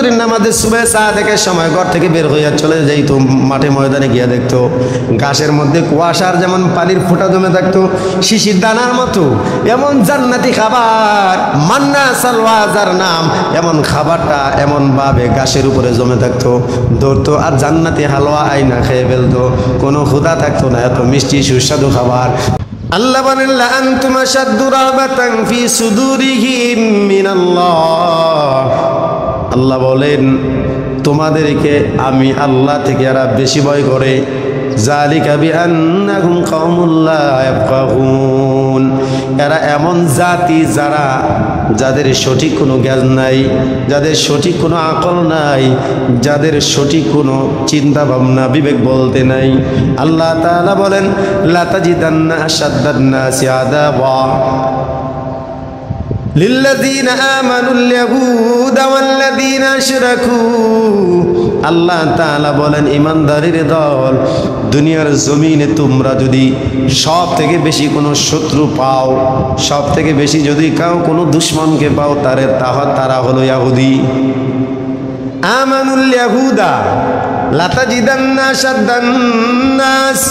ফজরের নামাজে সুবহে সাদেকের সময় ঘর থেকে বের হইয়া চলে যাইতো, মাঠে ময়দানে গিয়া দেখতো ঘাসের মধ্যে কুয়াশার যেমন পানির ফোঁটা জমে থাকতো শিশির দানার মতো, এমন জান্নাতি খাবার মান্না সালওয়া যার নাম, এমন খাবারটা এমন ভাবে ঘাসের উপরে জমে থাকতো, ধরতো আর জান্নাতি হালুয়া আইনা খেয়ে ফেলতো, কোনো ক্ষুধা থাকতো না, এত মিষ্টি সুস্বাদু খাবার। আল্লাহ বলেন লা আনতুম আশাদ্দু রাহবাতান ফি সুদুরিহিম মিনাল্লাহ, আল্লাহ বলেন তোমাদেরকে আমি আল্লাহ থেকে এরা বেশি ভয় করে। যালিকা বিআন্নাহুম কওমুন লা ইয়াফকাহুন, এরা এমন জাতি যাদের সঠিক কোনো জ্ঞান নাই, যাদের সঠিক কোনো আকল নাই, যাদের সঠিক কোনো চিন্তা ভাবনা বিবেক বলতে নাই। আল্লাহ তাআলা বলেন লা তাজিদান্না আশাদ্দান নাসি আযাবা লিল্লাযীনা আমানুল ইয়াহুদা ওয়াল্লাযীনা আশরাকু, আল্লাহ তাআলা বলেন ঈমানদারের দল, দুনিয়ার জমিনে তোমরা যদি সব থেকে বেশি কোনো শত্রু পাও, সব থেকে বেশি যদি কোনো দুশমনকে পাও, তারা হলো ইহুদি। আমানুল ইয়াহুদা লা তাজিদান্না আশাদ্দান নাস,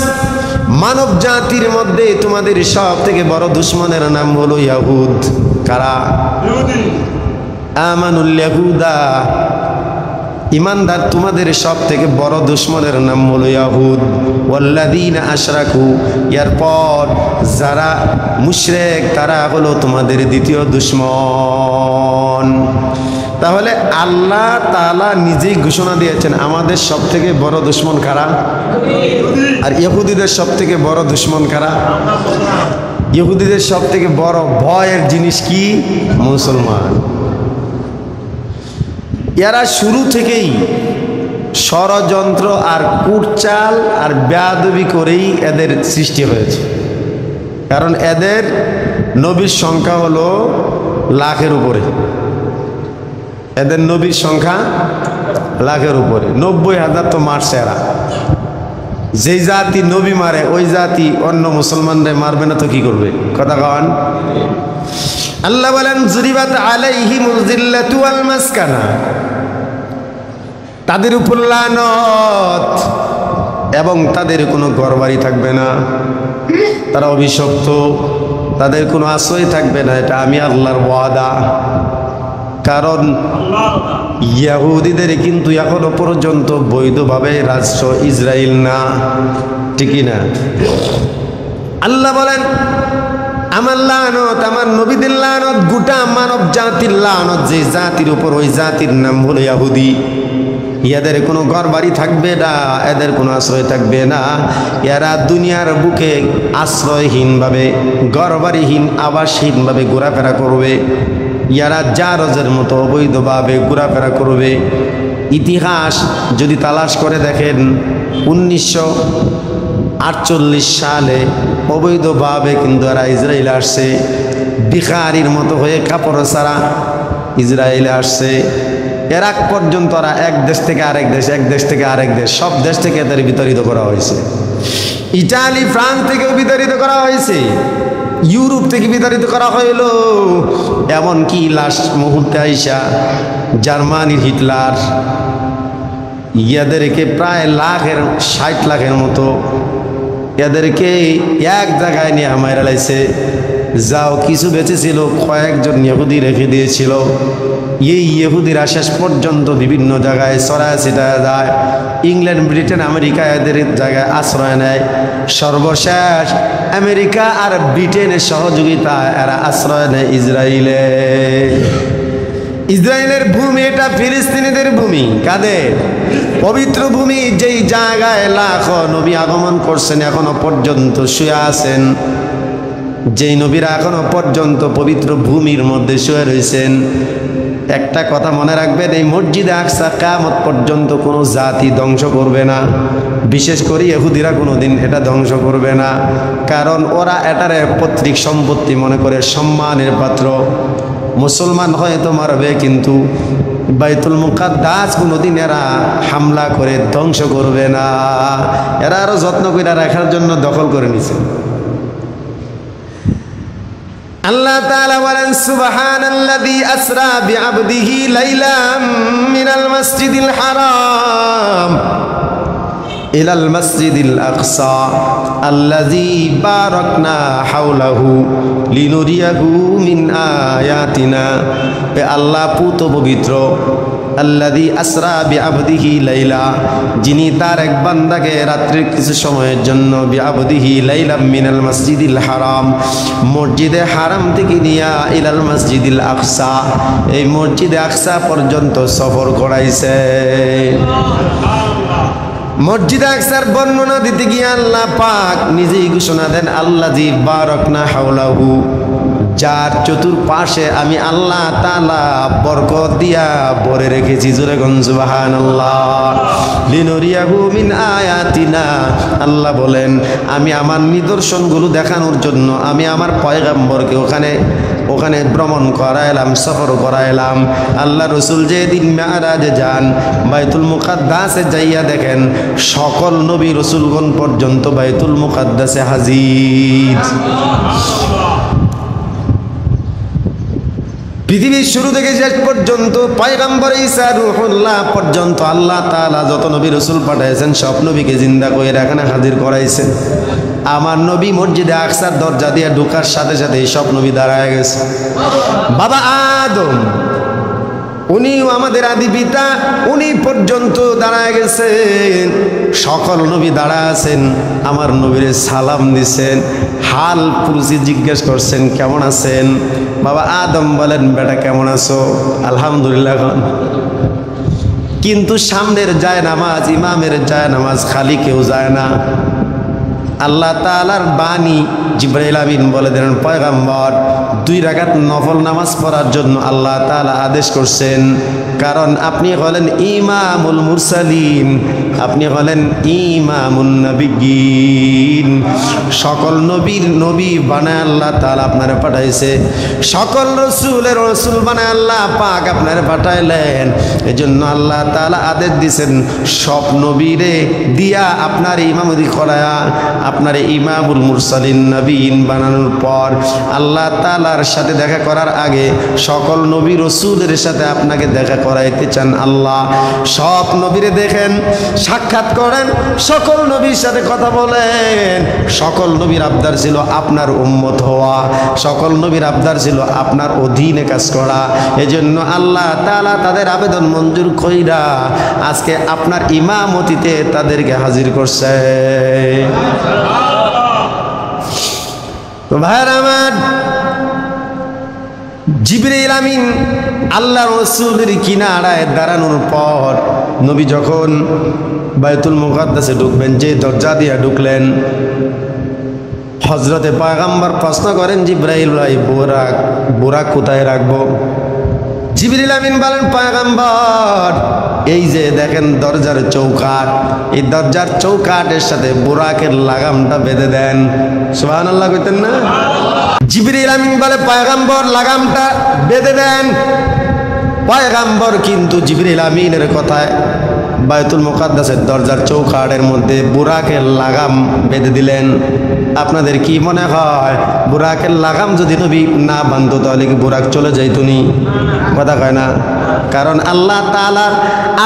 মানব জাতির মধ্যে তোমাদের সব থেকে বড় দুশমনের নাম হলো ইয়াহুদ। কারা? আমানুল ইয়াহুদা, ইমানদার তোমাদের সব থেকে বড় দুশমনের নাম হলো ইয়াহুদ। ওয়াল্লাযীনা আশরাকু, এরপর যারা মুশরিক তারা হলো তোমাদের দ্বিতীয় দুশমন। তাহলে আল্লাহ তাআলা নিজেই ঘোষণা দিয়েছেন আমাদের সব থেকে বড় দুশমন কারা, আর ইহুদিদের সব থেকে বড় দুশমন কারা? ইহুদিদের সব থেকে বড় ভয়ের জিনিস কি? মুসলমান। এরা শুরু থেকেই ষড়যন্ত্র আর কুটচাল আর বেয়াদবি করেই এদের সৃষ্টি হয়েছে। কারণ এদের নবীর সংখ্যা হলো লাখের উপরে, এদের নবীর সংখ্যা লাখের উপরে, 90,000 তো মারছে এরা। যেই জাতি নবী মারে ওই জাতি অন্য মুসলমানরা মারবে না তো কি করবে? কথা কন। আল্লাহ বলেন জুরিবাত আলাইহিমুল যিল্লাতু ওয়াল মাসকানা, তাদের উপর লানত এবং তাদের কোনো ঘরবাড়ি থাকবে না, তারা অভিশপ্ত, তাদের কোনো আশ্রয় থাকবে না, এটা আমি আল্লাহর ওয়াদা। কারণ ইহুদিদের কিন্তু এখনো পর্যন্ত বৈধভাবে রাষ্ট্র ইসরায়েল না, ঠিকই না? আল্লাহ বলেন আমার লানত, আমার নবীদের লানত, গোটা মানব জাতির লানত, যে জাতির উপর ওই জাতির নাম হলো ইহুদি। এদের কোনো ঘর বাড়ি থাকবে না, এদের কোনো আশ্রয় থাকবে না, এরা দুনিয়ার বুকে আশ্রয়হীনভাবে, ঘর বাড়িহীন, আবাসহীনভাবে ঘোরাফেরা করবে। ইয়ারা জারজের মতো অবৈধভাবে ঘোরাফেরা করবে। ইতিহাস যদি তালাশ করে দেখেন 1948 সালে অবৈধভাবে কিন্তু এরা ইসরায়েলে আসছে, ভিখারির মতো হয়ে কাপড় ছাড়া ইসরায়েলে আসছে। এর আগ পর্যন্ত ওরা এক দেশ থেকে আরেক দেশ, এক দেশ থেকে আরেক দেশ, সব দেশ থেকে এদের বিতাড়িত করা হয়েছে। ইটালি, ফ্রান্স থেকেও বিতাড়িত করা হয়েছে, ইউরোপ থেকে বিতাড়িত করা হইল, এমনকি লাস্ট মুহূর্তে আইসা জার্মানির হিটলার এদেরকে প্রায় 60 লাখের মতো এদেরকে এক জায়গায় নিয়ে মাইরা লাইছে। যাও কিছু বেঁচে ছিল কয়েকজন ইহুদি রেখে দিয়েছিল। এই ইহুদিরা শেষ পর্যন্ত বিভিন্ন জায়গায় ছড়ায় ছিটায় যায়। ইংল্যান্ড, ব্রিটেন, আমেরিকা এদের জায়গায় আশ্রয় নেয়। সর্বশেষ আমেরিকা আর ব্রিটেনের সহযোগিতায় এরা আশ্রয় নেয় ইসরায়েলে। ইসরায়েলের ভূমি এটা ফিলিস্তিনিদের ভূমি। কাদের? পবিত্র ভূমি, যেই জায়গায় লাখো নবী আগমন করছেন, এখনো পর্যন্ত শুয়ে আছেন, যেই নবীরা এখনো পর্যন্ত পবিত্র ভূমির মধ্যে শুয়ে রয়েছেন। একটা কথা মনে রাখবেন, এই মসজিদে আকসা কিয়ামত পর্যন্ত কোনো জাতি ধ্বংস করবে না, বিশেষ করে ইহুদিরা কোনোদিন এটা ধ্বংস করবে না। কারণ ওরা এটারে পৈতৃক সম্পত্তি মনে করে, সম্মানের পাত্র। মুসলমান হয়তো মারবে, কিন্তু বাইতুল মুকাদ্দাস কোনোদিন এরা হামলা করে ধ্বংস করবে না। এরা আরো যত্ন করে রাখার জন্য দখল করে নিছে। আল্লাহ তাআলা বলেন সুবহানাল্লাযী আসরা বিআবদিহি লাইলাম মিনাল মাসজিদিল হারাম ইলাল মাসজিদিল আকসা আল্লাযী বারাকনা হাওলাহু লিনুরিয়াহু মিন আয়াতিনা। এ আল্লাহ পুত পবিত্র, আল্লাযী আসরা বিআবদিহি লাইলা, যিনি তার এক বান্দাকে রাত্রির কিছু সময়ের জন্য বিআবদিহি লাইলাম মিনাল মাসজিদিল হারাম, মসজিদে হারাম থেকে নিয়া ইলাল মাসজিদিল আকসা, এই মসজিদে আকসা পর্যন্ত সফর করাইছে। মসজিদে আকসার বর্ণনা দিতে গিয়ে আল্লাহ পাক নিজেই ঘোষণা দেন আল্লাযী বারাকনা হাওলাহু, যার চতুর্পাশে আমি আল্লাহ তাআলা বরকত দিয়া ভরে রেখেছি। জোরে কোন সুবহানাল্লাহ। লিনুরিয়াহু মিন আয়াতিনা, আল্লাহ বলেন আমি আমার নিদর্শনগুলো দেখানোর জন্য আমি আমার পয়গম্বরকে ওখানে ভ্রমণ করাইলাম, সফর করাইলাম। আল্লাহ রসুল যেদিন মেরাজে যান, বাইতুল মুকাদ্দাসে যাইয়া দেখেন সকল নবী রসুলগণ পর্যন্ত বাইতুল মুকাদ্দাসে হাজির। পৃথিবীর শুরু থেকে শেষ পর্যন্ত পয়গম্বর ঈসা রূহুল্লাহ পর্যন্ত আল্লাহ তাআলা যত নবী রসুল পাঠাইছেন সব নবীকে জিন্দা করে এখানে হাজির করাইছেন। আমার নবী মসজিদে আকসার দরজা দিয়ে ঢোকার সাথে সাথে সব নবী দাঁড়ায় গেছে। বাবা আদম, উনিও আমাদের আদি পিতা, উনি পর্যন্ত দাঁড়ায় গেছেন। সকল নবী দাঁড়া আছেন, আমার নবীরে সালাম দিছেন, হাল পুরুষি জিজ্ঞেস করছেন কেমন আছেন। বাবা আদম বলেন বেটা কেমন আছো? আলহামদুলিল্লাহ। কিন্তু সামনের যায় নামাজ, ইমামের যায় নামাজ খালি কেউ যায় না। আল্লাহ তাআলার বাণী জিবরাইল আমিন বলে দেন পয়গম্বর 2 রাকাত নফল নামাজ পড়ার জন্য আল্লাহ তাআলা আদেশ করছেন, কারণ আপনি হলেন ইমামুল মুরসালিন, আপনি হলেন ইমামুন নবিয়্যিন। সকল নবীর নবী বানায় আল্লাহ তাআলা আপনারে পাঠাইছে, সকল রসুলের রসুল বানায় আল্লাহ পাক আপনারে পাঠাইলেন। এজন্য আল্লাহ তাআলা আদেশ দিয়েছেন সব নবীরে দিয়া আপনার ইমামতি করায়া আপনার ইমামুল মুরসালিন নবীন বানানোর পর আল্লাহ তাআলার সাথে দেখা করার আগে সকল নবী রসুলের সাথে আপনাকে দেখা করাইতে চান আল্লাহ। সব নবীরে দেখেন, সাক্ষাৎ করেন, সকল নবীর সাথে কথা বলেন। সকল নবীর আবদার ছিল আপনার উম্মত হওয়া, সকল নবীর আবদার ছিল আপনার অধীনে কাজ করা। এজন্য আল্লাহ তাআলা তাদের আবেদন মঞ্জুর কইরা আজকে আপনার ইমামতিতে তাদেরকে হাজির করছে। ভাইরা আমার, জিবরাইল আমিন আল্লাহ রসুলের কিনারায় দাঁড়ানোর পর নবী যখন বাইতুল মুকাদ্দাসে ঢুকবেন, যে দরজা দিয়ে ঢুকলেন, হযরতে পয়গম্বর প্রশ্ন করেন জিবরাইল ভাই বুরাক কোথায় রাখবো? জিবরাইল আমিন বলেন পয়গম্বর এই যে দেখেন দরজার চৌকাঠ, এই দরজার চৌকাঠের সাথে বুরাকের লাগামটা বেঁধে দেন। সুবহানাল্লাহ কইতেন না? জিবরাইল আমিন বলে পয়গম্বর লাগামটা বেঁধে দেন। পয়গম্বর কিন্তু জিবরাইল আমিনের কথায় বাইতুল মুকাদ্দাসের দরজার চৌকাঠের মধ্যে বুরাকের লাগাম বেঁধে দিলেন। আপনাদের কি মনে হয় বুরাকের লাগাম যদি নবী না বাঁধতো তাহলে কি বুরাক চলে যাইতো নি? কথা কয় না? কারণ আল্লাহ তাআলার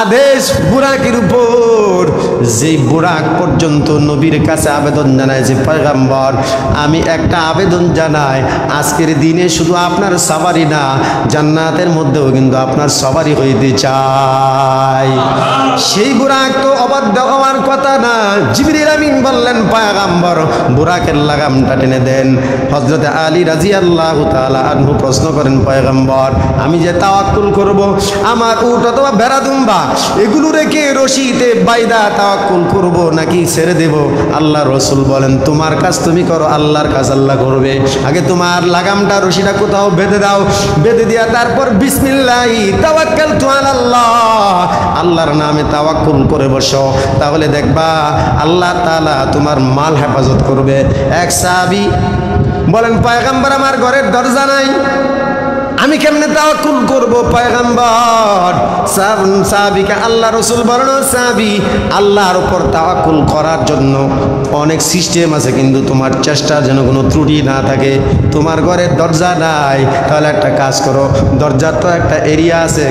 আদেশ বুরাকের উপর, যেই বুরাক পর্যন্ত নবীর কাছে আবেদন জানায় যে পয়গম্বর আমি একটা আবেদন জানাই, আজকের দিনে শুধু আপনার সবারই না, জান্নাতের মধ্যেও কিন্তু আপনার সবারই হইতে চাই। সেই বুরাক তো অবাধ্য হওয়ার কথা না। জিবরাইল আমিন বললেন পয়গম্বর বুরাকের লাগামটা টেনে দেন। হযরত আলী রাদিয়াল্লাহু তাআলা আনহু প্রশ্ন করেন পয়গম্বর আমি যে তাওয়াক্কুল করব, আমার উট অথবা ভেড়া দুম্বা এগুলো রেখে রশিতে বাইদা তাওয়াক্কুল করব নাকি ছেড়ে দেব? আল্লাহ রসুল বলেন তোমার কাজ তুমি করো, আল্লাহর কাজ আল্লাহ করবে। আগে তোমার লাগামটা রশিটা কোথাও বেঁধে দাও, বেঁধে দিয়া তারপর বিসমিল্লাহি তাওয়াক্কালতু আলাল্লাহ, আল্লাহর নামে তাওয়াক্কুল করে বসো, তাহলে দেখবা আল্লাহ তাআলা তোমার মাল হেফাজত করবে। এক সাহাবী বলেন পয়গম্বর আমার ঘরের দরজা নাই, আমি কেমনে তাওয়াক্কুল করব পয়গম্বর? সাহাবীকে আল্লাহ রাসূল বলেন, সাহাবী আল্লাহর উপর তাওয়াক্কুল করার জন্য অনেক সিস্টেম আছে, কিন্তু তোমার চেষ্টা যেন কোনো ত্রুটি না থাকে। তোমার ঘরের দরজা নাই, তাহলে একটা কাজ করো, দরজার তো একটা এরিয়া আছে,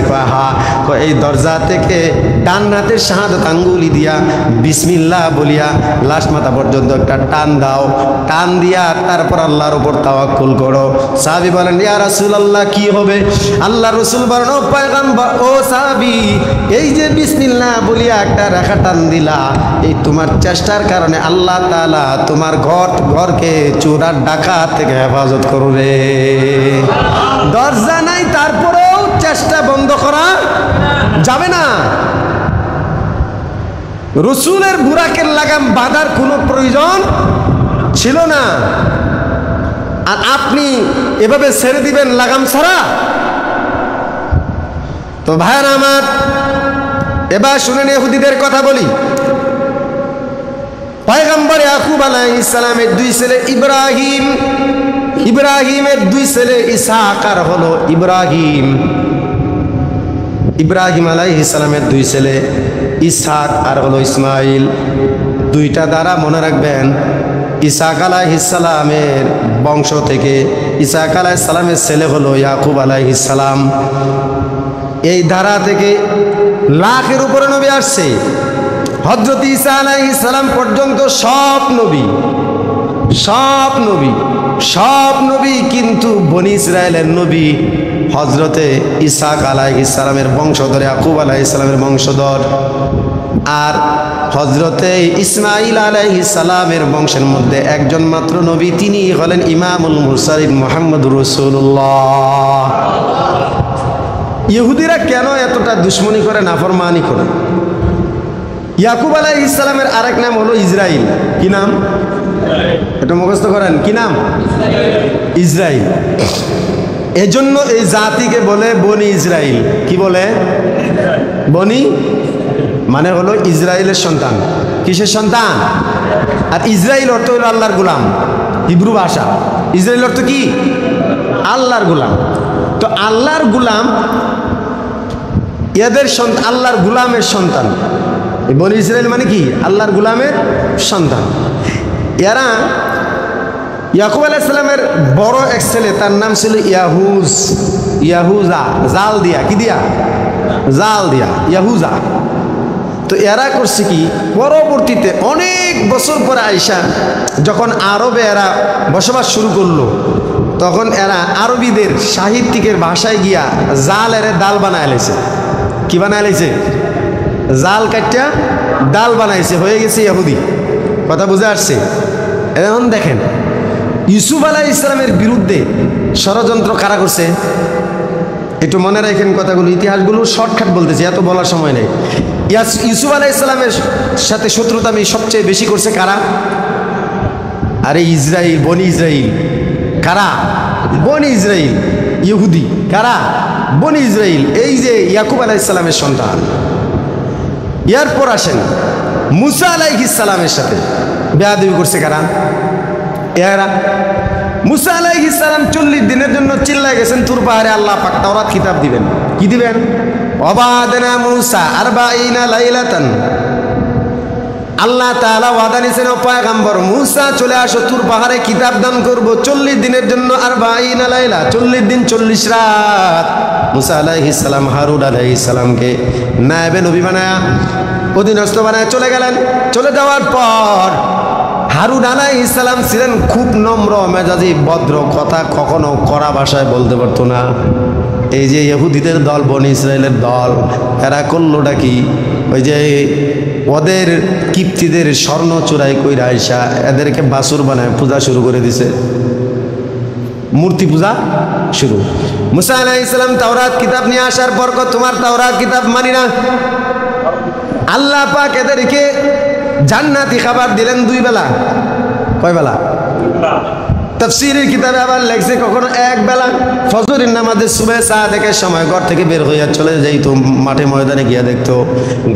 এই দরজা থেকে ডান হাতের শাহাদাত আঙ্গুলি দিয়া বিসমিল্লাহ বলিয়া লাশ মাথা পর্যন্ত একটা টান দাও, টান দিয়া তারপর আল্লাহর উপর তাওয়াক্কুল করো। সাহাবী বলেন, ইয়া রাসূলুল্লাহ কি হবে? আল্লাহ রাসূল বলেন, ও পয়গম্বর, ও সাহাবী, এই যে বিসমিল্লাহ বলিয়া একটা রেখা টান দিলা, এই তোমার চেষ্টার কারণে আল্লাহ তাআলা তোমার ঘরকে চোর আর ডাকাত থেকে হেফাজত করবে। দরজা নাই, তারপরেও চেষ্টা বন্ধ করা যাবে না। রসুলের বুরাকের লাগাম বাঁধার কোনো প্রয়োজন ছিল না, আর আপনি এভাবে ছেড়ে দিবেন লাগাম ছাড়া? তো ভাইরা আমার, এবার শুনেন ইহুদিদের কথা বলি। পয়গম্বর ইয়াকুব আলাইহিস সালামের দুই ছেলে ইব্রাহিম, ইব্রাহিমের দুই ছেলে ইসহাক আর হলো ইব্রাহিম। ইব্রাহিম আলাইহিস সালামের দুই ছেলে ইসহাক আর হলো ইসমাইল। দুইটা দ্বারা মনে রাখবেন, ইসহাক আলাইহিস সালামের বংশ থেকে ইসহাক আলাইহিস সালামের ছেলে হলো ইয়াকুব আলাইহিস সালাম। এই ধারা থেকে লাখের উপরে নবী আসছে। হযরত ঈসা আলাইহিস সালাম পর্যন্ত সব নবী, সব নবী, সব নবী কিন্তু বনি ইসরায়েলের নবী হযরতে ইসহাক আলাইহিস সালামের বংশধর, ইয়াকুব আলাইহিস সালামের বংশধর। আর হযরতে ইসমাইল আলাইহিস সালামের বংশের মধ্যে একজন মাত্র নবী, তিনি হলেন ইমামুল মুরসালিন মুহাম্মদুর রাসূলুল্লাহ। ইহুদিরা কেন এতটা দুশ্মনী করে, নাফরমানি করে? ইয়াকুব আলাইহিস সালামের আরেক নাম হলো ইসরাইল। কি নাম? এটা মুখস্থ করেন, কি নাম? ইসরাইল। এজন্য এই জাতিকে বলে বনি ইসরাইল। কি বলে? বনি মানে হলো ইসরায়েলের সন্তান। কিসের সন্তান? আর ইসরাইল অর্থ হলো আল্লাহর গোলাম, হিব্রু ভাষা। ইসরাইল অর্থ কি? আল্লাহর গোলাম। তো আল্লাহর গোলাম, এদের সন্তান, আল্লাহর গোলামের সন্তান। বনি ইসরাইল মানে কি? আল্লাহর গোলামের সন্তান। এরা ইয়াকুব আলাইহিস সালামের বড় এক ছেলে, তার নাম ছিল ইয়াহুজা, জাল দিয়া, কি দিয়া? জাল দিয়া, ইয়াহুজা। তো এরা করছে কি, পরবর্তীতে অনেক বছর পরে আইসা যখন আরবে এরা বসবাস শুরু করলো, তখন এরা আরবিদের সাহিত্যিকের ভাষায় গিয়া জাল এর ডাল বানায় লেছে। কি বানায় লেছে? জাল কাটিয়া ডাল বানাইছে, হয়ে গেছে ইহুদি। কথা বুঝে আসছে? এখন দেখেন, ইউসুফ আলাইহিস সালামের বিরুদ্ধে ষড়যন্ত্র কারা করছে? একটু মনে রাখেন কথাগুলো, ইতিহাসগুলো শর্টকাট বলতেছি, এত বলার সময় নেই। ইউসুফ আলাইহিস সালামের সাথে শত্রুতামি সবচেয়ে বেশি করছে কারা? আরে ইসরাইল, বনি ইসরাইল। কারা? বনি ইসরাইল। ইহুদি কারা? বনি ইসরাইল। এই যে ইয়াকুব আলাইহিস সালামের সন্তান। এরপর আসেন, মুসা আলাইহিস সালামের সাথে বেয়াদবি করছে কারা? এরা। মুসা আলাইহিস সালাম 40 দিনের জন্য চিল্লায় গেছেন তুর পাহাড়ে, আল্লাহ পাক তাওরাত কিতাব দিবেন। কি দিবেন? ওয়াবাদনা মুসা 40 লাইলাতান। আল্লাহ তাআলা ওয়াদা নিয়েছেন, ও পয়গম্বর মুসা চলে আসো, তুর পাহাড়ে কিতাব দান করব 40 দিনের জন্য। 40 লাইলা, 40 দিন 40 রাত। মুসা আলাইহিস সালাম হারুন আলাইহিস সালামকে নায়েবে নবী বানায়া, অধীনস্থ বানায় চলে গেলেন। চলে যাওয়ার পর হারুন আলাইহিস সালাম ছিলেন খুব নম্র মেজাজি, ভদ্র, কথা কখনো কড়া ভাষায় বলতে পারতো না। এই যে ইহুদিদের দল, বনি ইসরায়েলের দল, এরা করলোটা কি? ওই যে ওদের কিপ্তিদের স্বর্ণ চুরাই কইরা আইসা এদেরকে বাসুর বানায় পূজা শুরু করে দিছে, মূর্তি পূজা শুরু। মুসা আলাইহিস সালাম তাওরাত কিতাব নিয়ে আসার পর তোমার তাওরাত কিতাব মানি না। আল্লাহ পাক এদেরকে জান্নাতি খাবার দিলেন 2 বেলা। কয় বেলা? তাফসীরের কিতাবে আবার লেখছে কখনো এক বেলা ফজরের নামাজে সুবহে সাদেকের সময় ঘর থেকে বের হইয়া চলে যাইতো মাঠে ময়দানে গিয়া দেখতো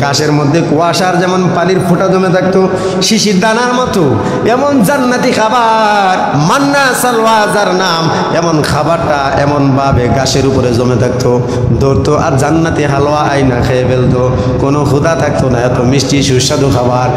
ঘাসের মধ্যে কুয়াশার যেমন পানির ফোঁটা জমে থাকতো শিশির দানার মতো এমন জান্নাতি খাবার মান্না সালওয়া যার নাম এমন খাবারটা এমন ভাবে ঘাসের উপরে জমে থাকতো ধরতো আর জান্নাতি হালুয়া আইনা খেয়ে ফেলতো কোনো ক্ষুধা থাকতো না এত মিষ্টি সুস্বাদু খাবার